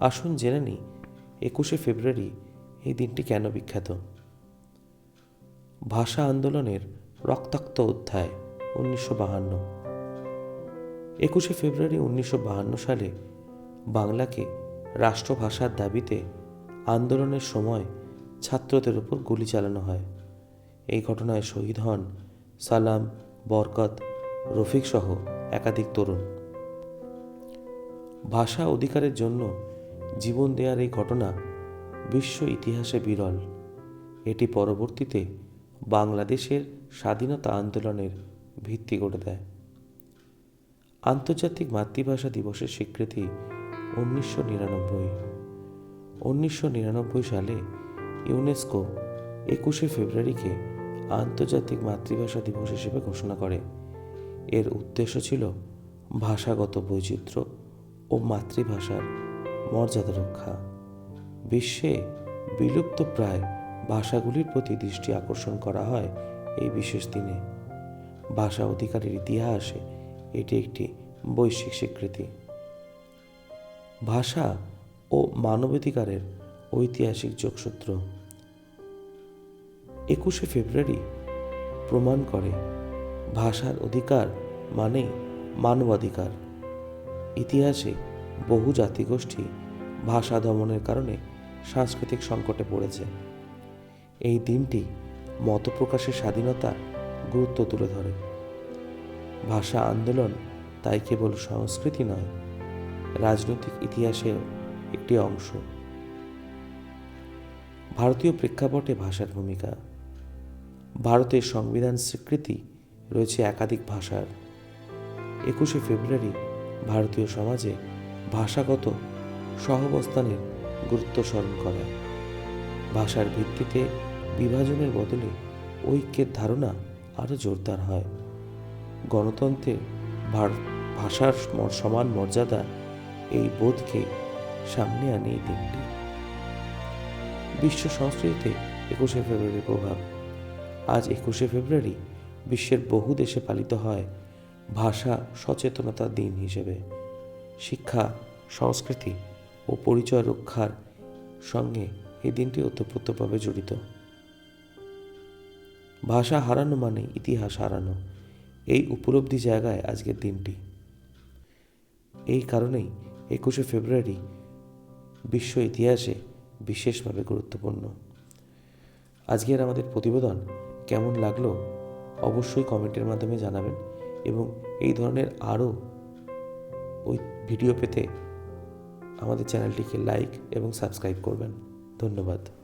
আসুন জেনে নিই 21শে ফেব্রুয়ারি এই দিনটি কেন বিখ্যাত। ভাষা আন্দোলনের রক্তাক্ত অধ্যায় 1952। 21শে ফেব্রুয়ারি 1952 সালে বাংলাকে রাষ্ট্রভাষার দাবিতে আন্দোলনের সময় ছাত্রদের উপর গুলি চালানো হয়। এই ঘটনায় শহীদ হন সালাম, বরকত, রফিক সহ একাধিক তরুণ। ভাষা অধিকারের জন্য জীবন দেওয়ার এই ঘটনা বিশ্ব ইতিহাসে বিরল। এটি পরবর্তীতে বাংলাদেশের স্বাধীনতা আন্দোলনের ভিত্তি গড়ে দেয়। আন্তর্জাতিক মাতৃভাষা দিবসের স্বীকৃতি 1999 সালে ইউনেস্কো 21শে ফেব্রুয়ারিকে আন্তর্জাতিক মাতৃভাষা দিবস হিসেবে ঘোষণা করে। এর উদ্দেশ্য ছিল ভাষাগত বৈচিত্র্য ও মাতৃভাষার মর্যাদা রক্ষা। বিশ্বে বিলুপ্ত প্রায় ভাষাগুলির প্রতি দৃষ্টি আকর্ষণ করা হয় এই বিশেষ দিনে। ভাষা অধিকারের ইতিহাসে এটি একটি বৈশ্বিক স্বীকৃতি। ভাষা ও মানবাধিকারের ঐতিহাসিক যোগসূত্র 21শে ফেব্রুয়ারি প্রমাণ করে ভাষার অধিকার মানেই মানবাধিকার। ইতিহাসে বহু জাতিগোষ্ঠী ভাষা দমনের কারণে সাংস্কৃতিক সংকটে পড়েছে। এই দিনটি মত প্রকাশের স্বাধীনতা গুরুত্ব তুলে ধরে। ভাষা আন্দোলন তাই কেবল সংস্কৃতি নয়, রাজনৈতিক ইতিহাসের একটি অংশ। ভারতীয় প্রেক্ষাপটে ভাষার ভূমিকা। ভারতের সংবিধান স্বীকৃতি রয়েছে একাধিক ভাষার। 21শে ফেব্রুয়ারি ভারতীয় সমাজে ভাষাগত সহাবস্থানের গুরুত্ব স্মরণ করে। ভাষার ভিত্তিতে বিভাজনের বদলে ঐক্যের ধারণা আরও জোরদার হয়। গণতন্ত্রে ভাষার সমান মর্যাদা, এই বোধকে সামনে আনে এই দিনটি। বিশ্ব সংস্কৃতিতে 21শে ফেব্রুয়ারির প্রভাব। আজ 21শে ফেব্রুয়ারি বিশ্বের বহু দেশে পালিত হয় ভাষা সচেতনতা দিন হিসেবে। শিক্ষা, সংস্কৃতি ও পরিচয় রক্ষার সঙ্গে এই দিনটি ওতপ্রোতভাবে জড়িত। ভাষা হারানো মানে ইতিহাস হারানো, এই উপলব্ধি জায়গায় আজকের দিনটি। এই কারণেই 21শে ফেব্রুয়ারি বিশ্ব ইতিহাসে বিশেষভাবে গুরুত্বপূর্ণ। আজকের আমাদের প্রতিবেদন কেমন লাগলো অবশ্যই কমেন্টের মাধ্যমে জানাবেন এবং এই ধরনের আরও ভিডিও পেতে আমাদের চ্যানেলটিকে লাইক এবং সাবস্ক্রাইব করবেন। ধন্যবাদ।